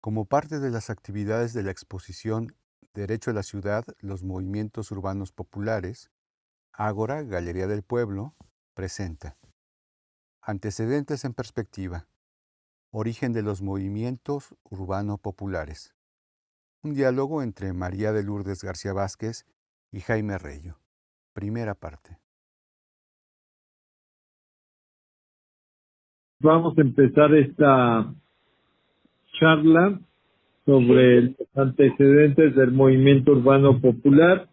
Como parte de las actividades de la exposición Derecho a la Ciudad, los movimientos urbanos populares, Ágora, Galería del Pueblo, presenta Antecedentes en perspectiva. Origen de los movimientos urbano populares. Un diálogo entre María de Lourdes García Vázquez y Jaime Reyo. Primera parte. Vamos a empezar esta charla sobre los antecedentes del movimiento urbano popular.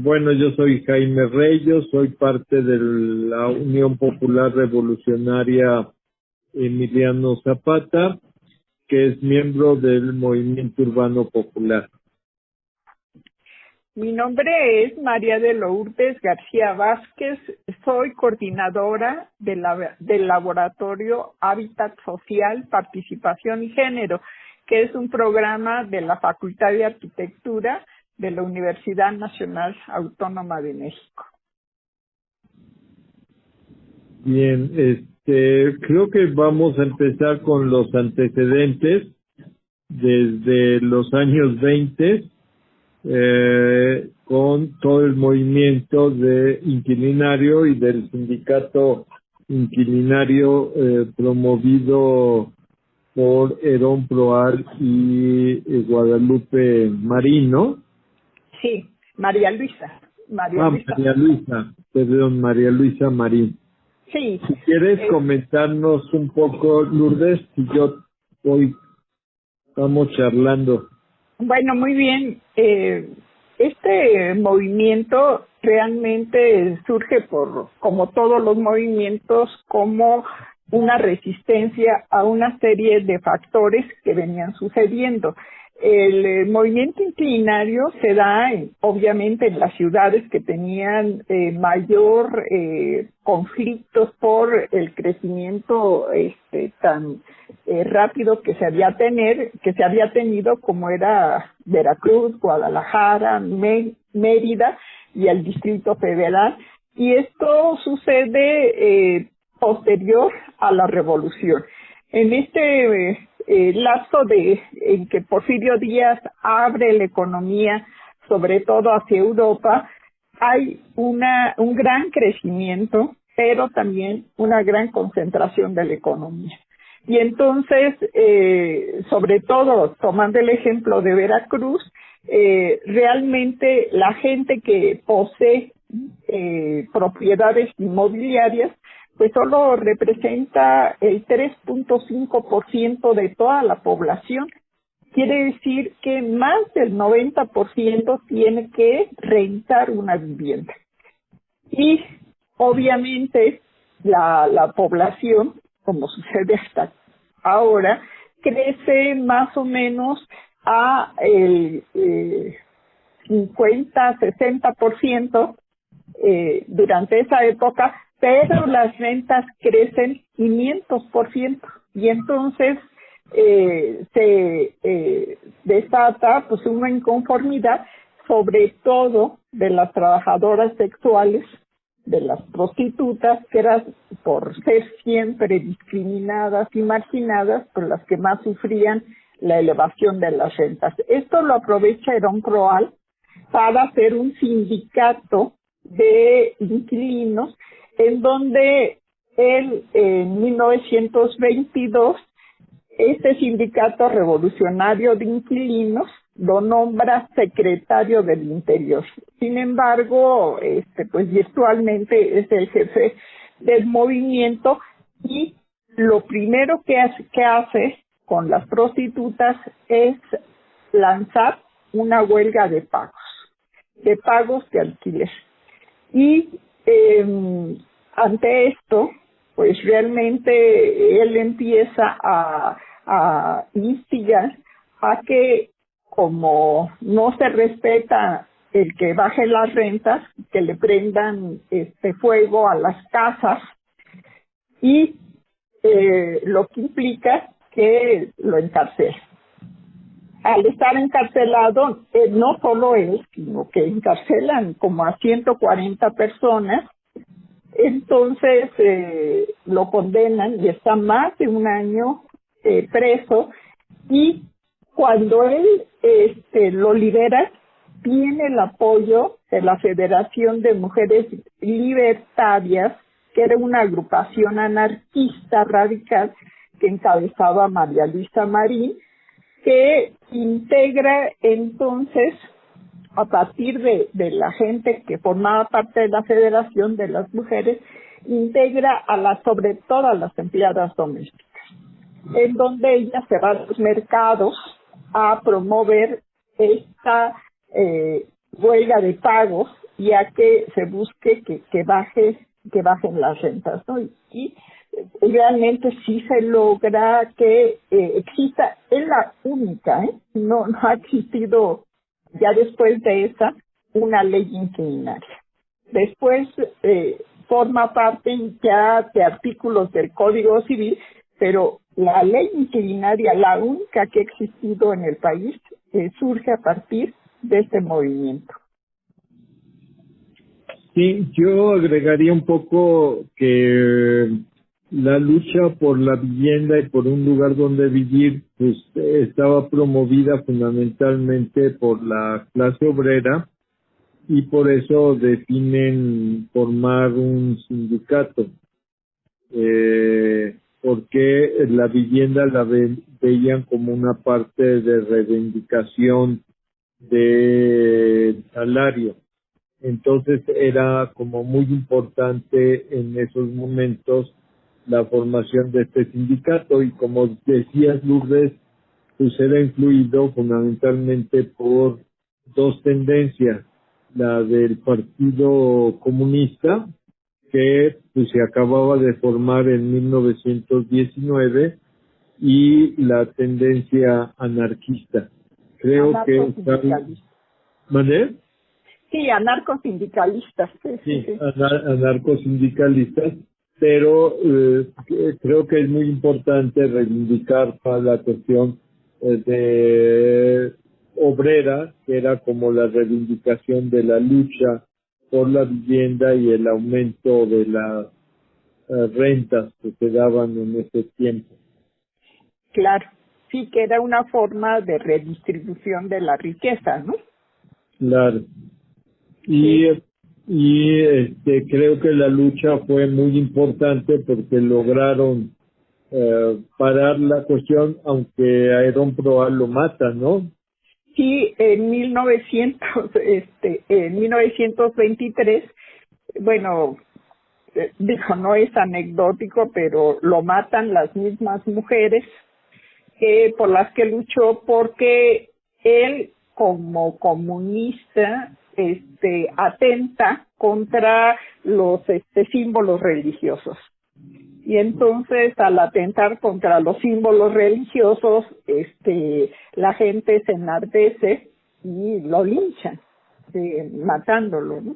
Bueno, yo soy Jaime Reyo, soy parte de la Unión Popular Revolucionaria Emiliano Zapata, que es miembro del movimiento urbano popular. Mi nombre es María de Lourdes García Vázquez, soy coordinadora del Laboratorio Hábitat Social, Participación y Género, que es un programa de la Facultad de Arquitectura de la Universidad Nacional Autónoma de México. Bien, creo que vamos a empezar con los antecedentes desde los años 20, con todo el movimiento de inquilinario y del sindicato inquilinario promovido por Herón Proal y Guadalupe Marino. Sí, María Luisa. María Luisa Marín. Sí. Si quieres comentarnos un poco, Lourdes, si yo hoy estamos charlando. Bueno, muy bien. Este movimiento realmente surge como todos los movimientos, como una resistencia a una serie de factores que venían sucediendo. El movimiento inclinario se da, obviamente, en las ciudades que tenían mayor conflictos por el crecimiento tan rápido que se había tenido, como era Veracruz, Guadalajara, Mérida y el Distrito Federal. Y esto sucede posterior a la Revolución. En este lapso en que Porfirio Díaz abre la economía, sobre todo hacia Europa, hay un gran crecimiento, pero también una gran concentración de la economía. Y entonces, sobre todo, tomando el ejemplo de Veracruz, realmente la gente que posee propiedades inmobiliarias, pues solo representa el 3.5% de toda la población. Quiere decir que más del 90% tiene que rentar una vivienda. Y obviamente la población, como sucede hasta ahora, crece más o menos a el 50-60% durante esa época, pero las rentas crecen 500%, y entonces se desata pues una inconformidad, sobre todo de las trabajadoras sexuales, de las prostitutas, que eran, por ser siempre discriminadas y marginadas, por las que más sufrían la elevación de las rentas. Esto lo aprovecha Herón Proal para hacer un sindicato de inquilinos, en donde él, en 1922, este sindicato revolucionario de inquilinos lo nombra secretario del Interior. Sin embargo, pues virtualmente es el jefe del movimiento, y lo primero que hace con las prostitutas es lanzar una huelga de pagos de alquiler. Y ante esto, pues realmente él empieza a instigar a que, como no se respeta el que baje las rentas, que le prendan fuego a las casas, y lo que implica que lo encarcela. Al estar encarcelado, no solo él, sino que encarcelan como a 140 personas. Entonces lo condenan y está más de un año preso, y cuando él lo lidera, tiene el apoyo de la Federación de Mujeres Libertarias, que era una agrupación anarquista radical que encabezaba María Luisa Marín, que integra entonces, a partir de la gente que formaba parte de la Federación de las Mujeres, integra sobre todo a las empleadas domésticas, en donde ella se va a los mercados a promover esta huelga de pagos y a que se busque que bajen las rentas, ¿no? Y realmente sí se logra que exista, es la única, no ha existido ya después de esa una ley inquilinaria. Después forma parte ya de artículos del Código Civil, pero la ley inquilinaria, la única que ha existido en el país, surge a partir de este movimiento. Sí, yo agregaría un poco que la lucha por la vivienda y por un lugar donde vivir, pues estaba promovida fundamentalmente por la clase obrera, y por eso definen formar un sindicato, porque la vivienda la veían como una parte de reivindicación de salario. Entonces era como muy importante en esos momentos la formación de este sindicato, y como decías, Lourdes, pues era influido fundamentalmente por dos tendencias: la del Partido Comunista, que pues se acababa de formar en 1919, y la tendencia anarquista. Creo que ¿Mané? Sí, anarcosindicalistas. Sí. Anarcosindicalistas, pero creo que es muy importante reivindicar la cuestión de obrera, que era como la reivindicación de la lucha por la vivienda y el aumento de las rentas que se daban en ese tiempo. Claro, sí, que era una forma de redistribución de la riqueza, ¿no? Claro. Y creo que la lucha fue muy importante porque lograron parar la cuestión, aunque a Herón Proal lo matan, ¿no? Sí, en 1923, bueno, dijo, no es anecdótico, pero lo matan las mismas mujeres por las que luchó, porque él, como comunista, atenta contra los símbolos religiosos. Y entonces, al atentar contra los símbolos religiosos, la gente se enardece y lo linchan, matándolo, ¿no?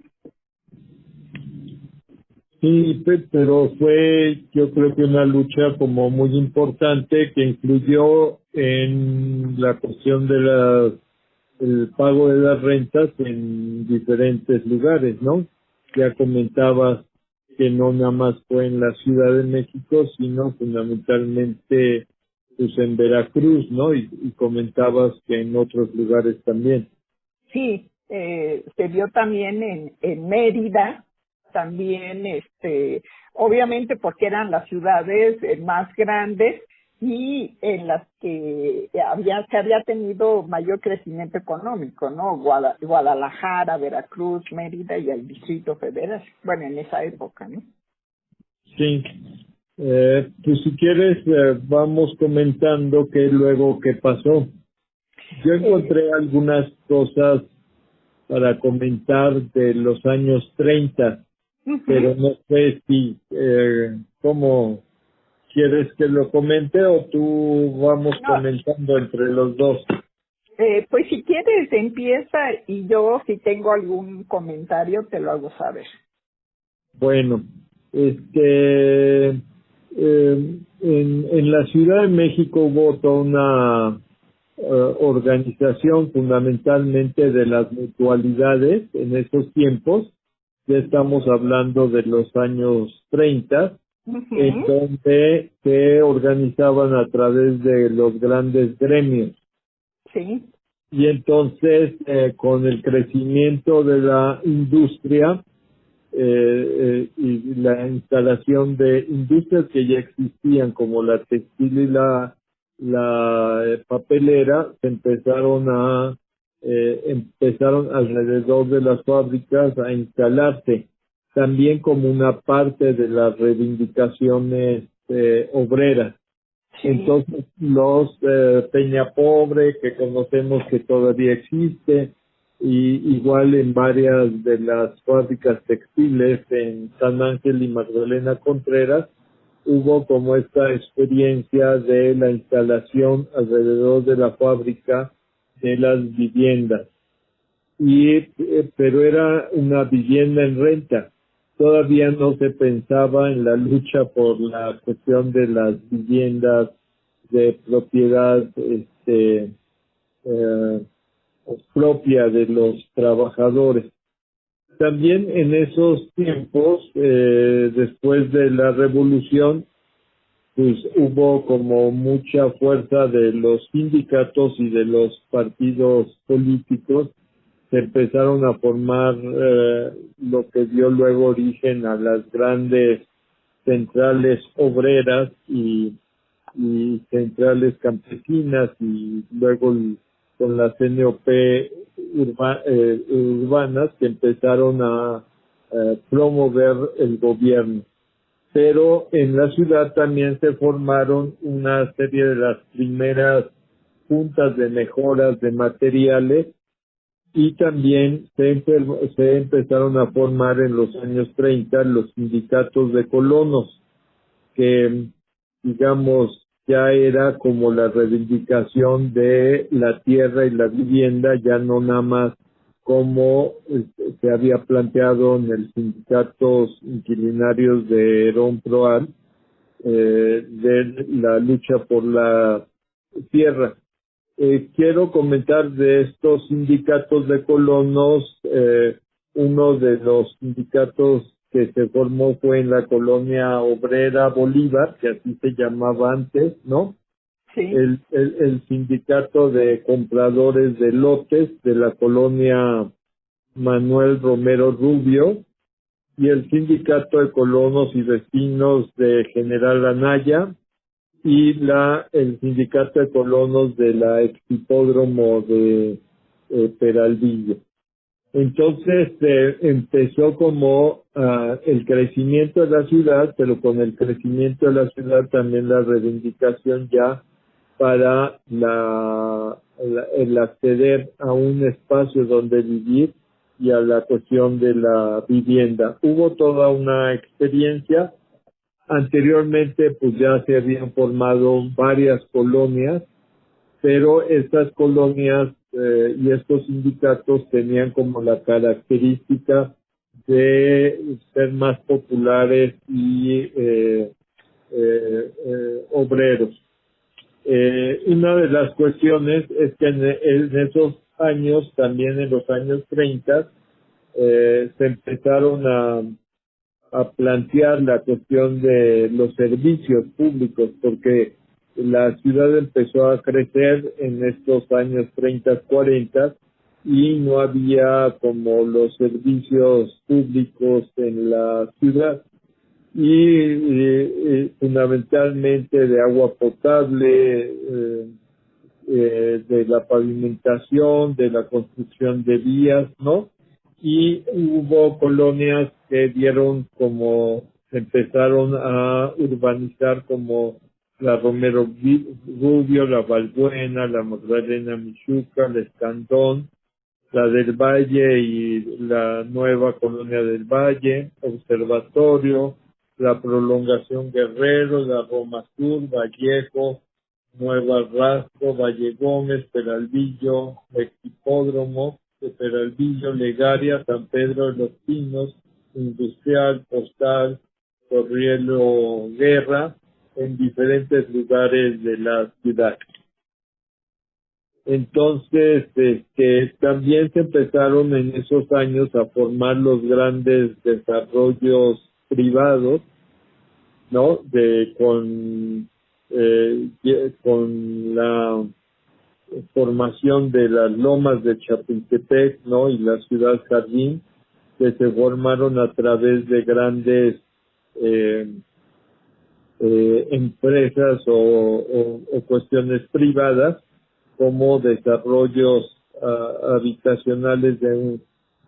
Sí, pero fue, yo creo que una lucha como muy importante que influyó en la cuestión de el pago de las rentas en diferentes lugares, ¿no? Ya comentabas que no nada más fue en la Ciudad de México, sino fundamentalmente pues en Veracruz, ¿no? Y comentabas que en otros lugares también. Sí, se vio también en Mérida, también, obviamente porque eran las ciudades más grandes y en las que se había tenido mayor crecimiento económico, ¿no? Guadalajara, Veracruz, Mérida y el Distrito Federal, bueno, en esa época, ¿no? Sí. Pues si quieres, vamos comentando qué pasó. Yo encontré algunas cosas para comentar de los años 30, pero no sé si, ¿cómo quieres que lo comente o tú vamos comentando entre los dos? Pues si quieres empieza y yo si tengo algún comentario te lo hago saber. Bueno, en la Ciudad de México hubo toda una organización fundamentalmente de las mutualidades en esos tiempos. Ya estamos hablando de los años 30, en donde se organizaban a través de los grandes gremios. Sí. Y entonces, con el crecimiento de la industria y la instalación de industrias que ya existían, como la textil y la papelera, se empezaron alrededor de las fábricas a instalarse, también como una parte de las reivindicaciones obreras. Sí. Entonces, los Peñapobre, que conocemos que todavía existe, y igual en varias de las fábricas textiles en San Ángel y Magdalena Contreras, hubo como esta experiencia de la instalación alrededor de la fábrica de las viviendas. Pero era una vivienda en renta. Todavía no se pensaba en la lucha por la cuestión de las viviendas de propiedad propia de los trabajadores. También en esos tiempos, después de la revolución, pues hubo como mucha fuerza de los sindicatos y de los partidos políticos. Se empezaron a formar lo que dio luego origen a las grandes centrales obreras y centrales campesinas, y luego con las NOP urbanas, que empezaron a promover el gobierno. Pero en la ciudad también se formaron una serie de las primeras juntas de mejoras de materiales, y también se empezaron a formar en los años 30 los sindicatos de colonos, que digamos ya era como la reivindicación de la tierra y la vivienda, ya no nada más como se había planteado en el sindicatos inquilinarios de Herón Proal, de la lucha por la tierra. Quiero comentar de estos sindicatos de colonos. Uno de los sindicatos que se formó fue en la colonia obrera Bolívar, que así se llamaba antes, ¿no? Sí. El sindicato de compradores de lotes de la colonia Manuel Romero Rubio, y el sindicato de colonos y vecinos de General Anaya, y el sindicato de colonos de la Expipódromo de Peralvillo. Entonces empezó como el crecimiento de la ciudad, pero con el crecimiento de la ciudad también la reivindicación ya para el acceder a un espacio donde vivir y a la cuestión de la vivienda. Hubo toda una experiencia. Anteriormente, pues ya se habían formado varias colonias, pero estas colonias y estos sindicatos tenían como la característica de ser más populares y obreros. Una de las cuestiones es que en esos años, también en los años 30, se empezaron a plantear la cuestión de los servicios públicos, porque la ciudad empezó a crecer en estos años 30, 40, y no había como los servicios públicos en la ciudad, y fundamentalmente de agua potable, de la pavimentación, de la construcción de vías, ¿no? Y hubo colonias que se empezaron a urbanizar, como la Romero Rubio, la Balbuena, la Magdalena Michuca, la Escandón, la del Valle y la nueva colonia del Valle, Observatorio, la Prolongación Guerrero, la Roma Sur, Vallejo, Nueva Rasco, Valle Gómez, Peralvillo, Equipódromo, de Peralvillo, Legaria, San Pedro de los Pinos, Industrial, Postal, Corrielo Guerra, en diferentes lugares de la ciudad. Entonces, también se empezaron en esos años a formar los grandes desarrollos privados, ¿no? Con la formación de las lomas de Chapultepec, ¿no? Y la ciudad jardín, que se formaron a través de grandes empresas o cuestiones privadas, como desarrollos habitacionales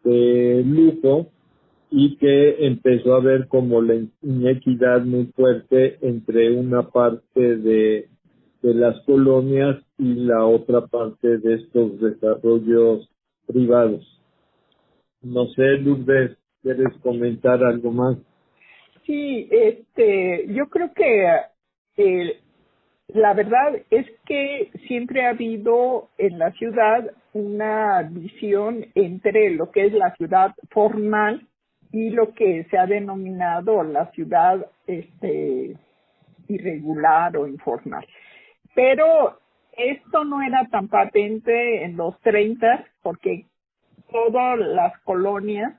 de lujo, y que empezó a haber como la inequidad muy fuerte entre una parte de las colonias y la otra parte de estos desarrollos privados. No sé, Lourdes, ¿quieres comentar algo más? Sí, yo creo que la verdad es que siempre ha habido en la ciudad una visión entre lo que es la ciudad formal y lo que se ha denominado la ciudad irregular o informal. Pero esto no era tan patente en los 30 porque todas las colonias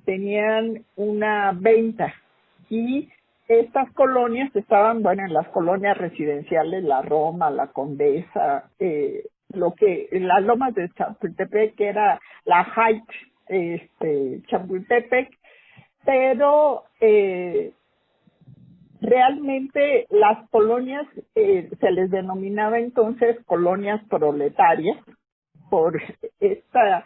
tenían una venta y estas colonias estaban, bueno, en las colonias residenciales, la Roma, la Condesa, las lomas de Chapultepec, que era la Heights, Chapultepec, pero realmente las colonias se les denominaba entonces colonias proletarias por esta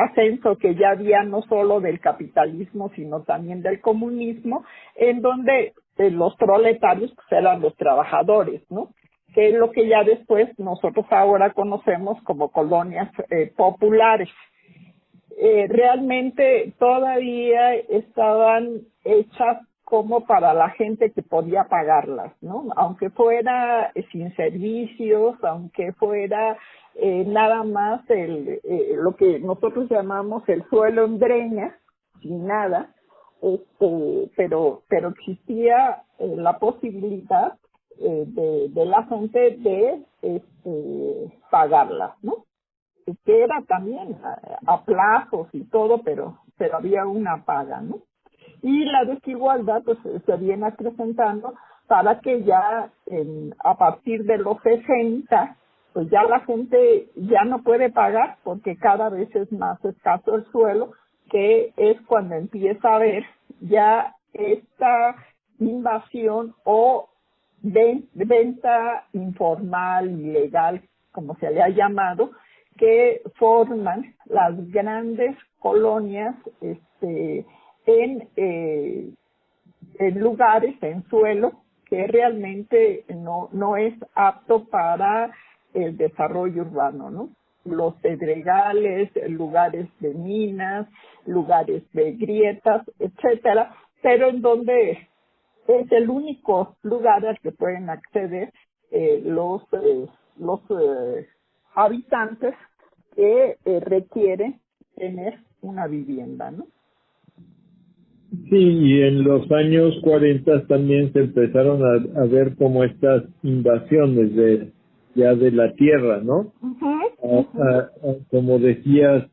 ascenso que ya había no solo del capitalismo sino también del comunismo, en donde los proletarios pues, eran los trabajadores, ¿no? Que es lo que ya después nosotros ahora conocemos como colonias populares. Realmente todavía estaban hechas como para la gente que podía pagarlas, ¿no? Aunque fuera sin servicios, aunque fuera nada más lo que nosotros llamamos el suelo en breña, sin nada, pero existía la posibilidad de la gente de pagarlas, ¿no? Que era también a plazos y todo, pero había una paga, ¿no? Y la desigualdad pues se viene acrecentando para que ya a partir de los 60 pues ya la gente ya no puede pagar porque cada vez es más escaso el suelo, que es cuando empieza a haber ya esta invasión o venta informal, ilegal, como se le ha llamado, que forman las grandes colonias en lugares, en suelo, que realmente no es apto para el desarrollo urbano, ¿no? Los pedregales, lugares de minas, lugares de grietas, etcétera, pero en donde es el único lugar al que pueden acceder los habitantes que requieren tener una vivienda, ¿no? Sí, y en los años 40 también se empezaron a ver como estas invasiones ya de la tierra, ¿no? Como decías,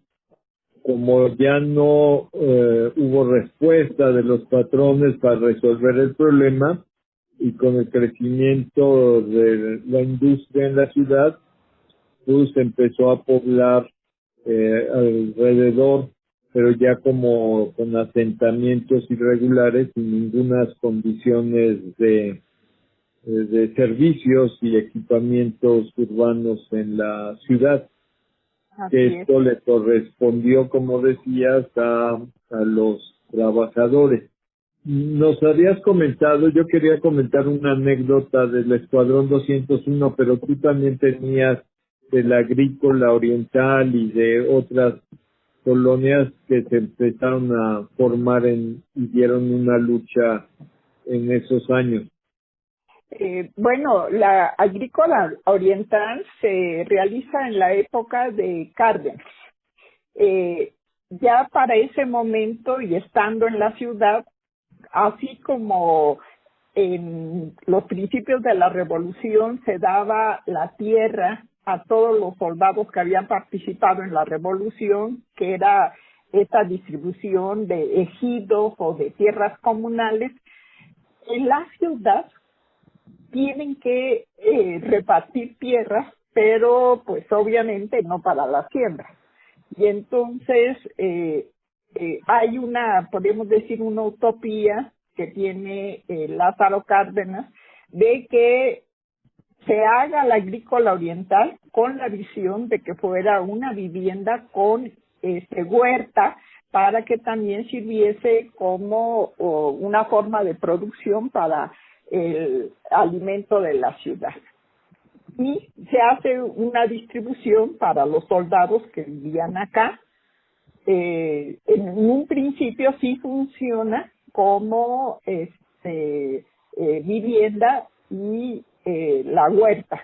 como ya no hubo respuesta de los patrones para resolver el problema, y con el crecimiento de la industria en la ciudad, pues empezó a poblar alrededor, pero ya como con asentamientos irregulares sin ninguna condiciones de servicios y equipamientos urbanos en la ciudad. Que esto le correspondió, como decías, a los trabajadores. Nos habías comentado, yo quería comentar una anécdota del Escuadrón 201, pero tú también tenías de la Agrícola Oriental y de otras colonias que se empezaron a formar y dieron una lucha en esos años. Bueno, la Agrícola Oriental se realiza en la época de Cárdenas. Ya para ese momento y estando en la ciudad, así como en los principios de la revolución se daba la tierra a todos los soldados que habían participado en la revolución, que era esta distribución de ejidos o de tierras comunales, en la ciudad tienen que repartir tierras, pero pues obviamente no para la siembra. Y entonces hay podemos decir, una utopía que tiene Lázaro Cárdenas de que se haga la agrícola oriental con la visión de que fuera una vivienda con huerta, para que también sirviese como una forma de producción para el alimento de la ciudad. Y se hace una distribución para los soldados que vivían acá. En un principio sí funciona como vivienda y la huerta.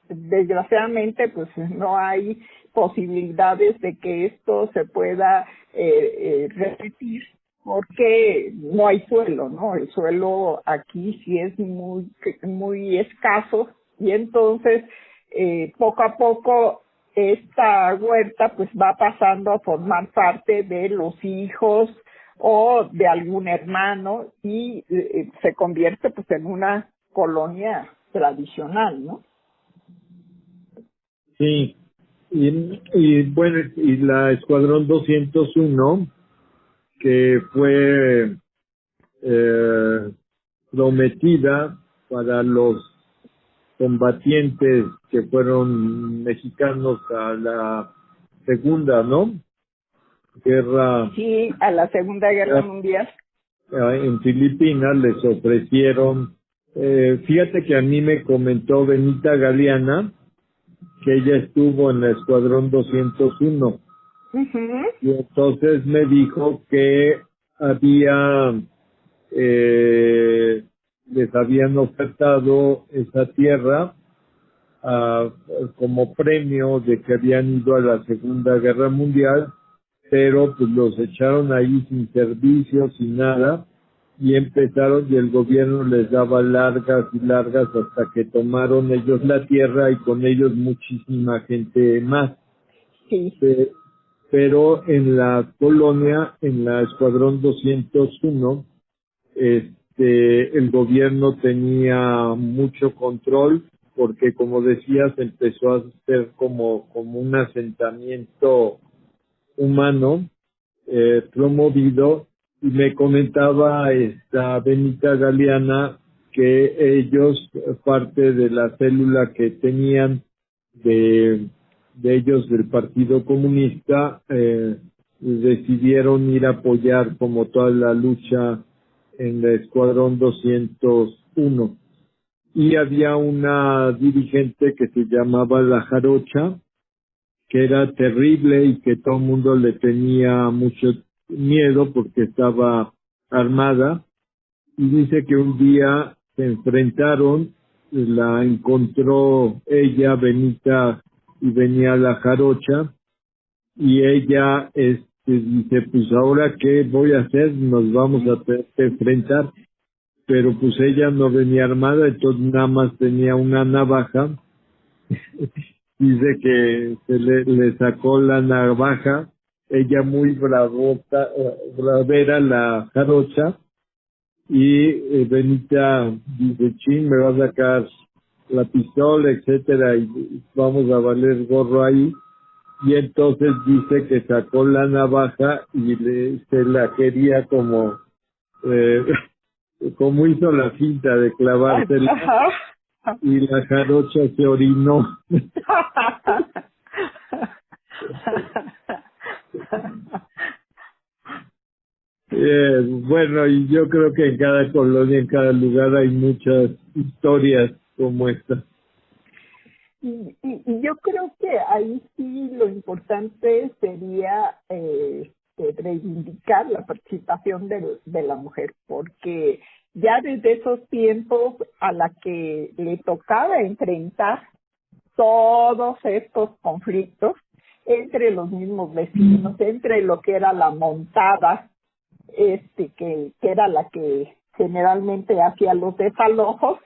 Desgraciadamente, pues no hay posibilidades de que esto se pueda repetir, porque no hay suelo, ¿no? El suelo aquí sí es muy escaso, y entonces poco a poco esta huerta pues va pasando a formar parte de los hijos o de algún hermano, y se convierte pues en una colonia tradicional, ¿no? Sí, y bueno, y la Escuadrón 201, que fue prometida para los combatientes que fueron mexicanos a la segunda, ¿no? Guerra. Sí, a la Segunda Guerra Mundial. En Filipinas les ofrecieron, fíjate que a mí me comentó Benita Galeana que ella estuvo en la Escuadrón 201. Uh-huh. Y entonces me dijo que había, les habían ofertado esa tierra como premio de que habían ido a la Segunda Guerra Mundial, pero pues los echaron ahí sin servicio, sin nada, y empezaron, y el gobierno les daba largas y largas hasta que tomaron ellos la tierra, y con ellos muchísima gente más. Sí. Pero en la colonia, en la Escuadrón 201, el gobierno tenía mucho control, porque como decías, empezó a ser como un asentamiento humano promovido, y me comentaba esta Benita Galeana que ellos, parte de la célula que tenían de ellos del Partido Comunista, decidieron ir a apoyar como toda la lucha en el Escuadrón 201. Y había una dirigente que se llamaba La Jarocha, que era terrible y que todo el mundo le tenía mucho miedo porque estaba armada, y dice que un día se enfrentaron, la encontró ella, Benita, y venía La Jarocha, y ella dice, pues ahora qué voy a hacer, nos vamos a tener que enfrentar, pero pues ella no venía armada, entonces nada más tenía una navaja. Dice que se le sacó la navaja, ella muy bravera, La Jarocha, y Benita dice, chin, me va a sacar la pistola, etcétera, y vamos a valer gorro ahí. Y entonces dice que sacó la navaja y se la quería como como hizo la cinta de clavársela, y La Jarocha se orinó. Bueno, y yo creo que en cada colonia, en cada lugar hay muchas historias como esta. Y yo creo que ahí sí lo importante sería reivindicar la participación de la mujer, porque ya desde esos tiempos a la que le tocaba enfrentar todos estos conflictos entre los mismos vecinos, entre lo que era la montada, que era la que generalmente hacía los desalojos,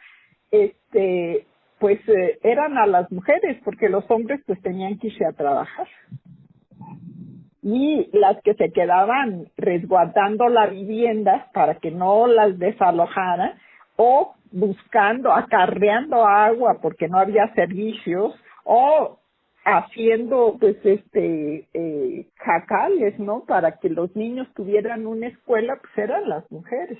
pues eran a las mujeres, porque los hombres pues tenían que irse a trabajar. Y las que se quedaban resguardando la vivienda para que no las desalojaran, o buscando, acarreando agua porque no había servicios, o haciendo pues jacales, ¿no? Para que los niños tuvieran una escuela, pues eran las mujeres.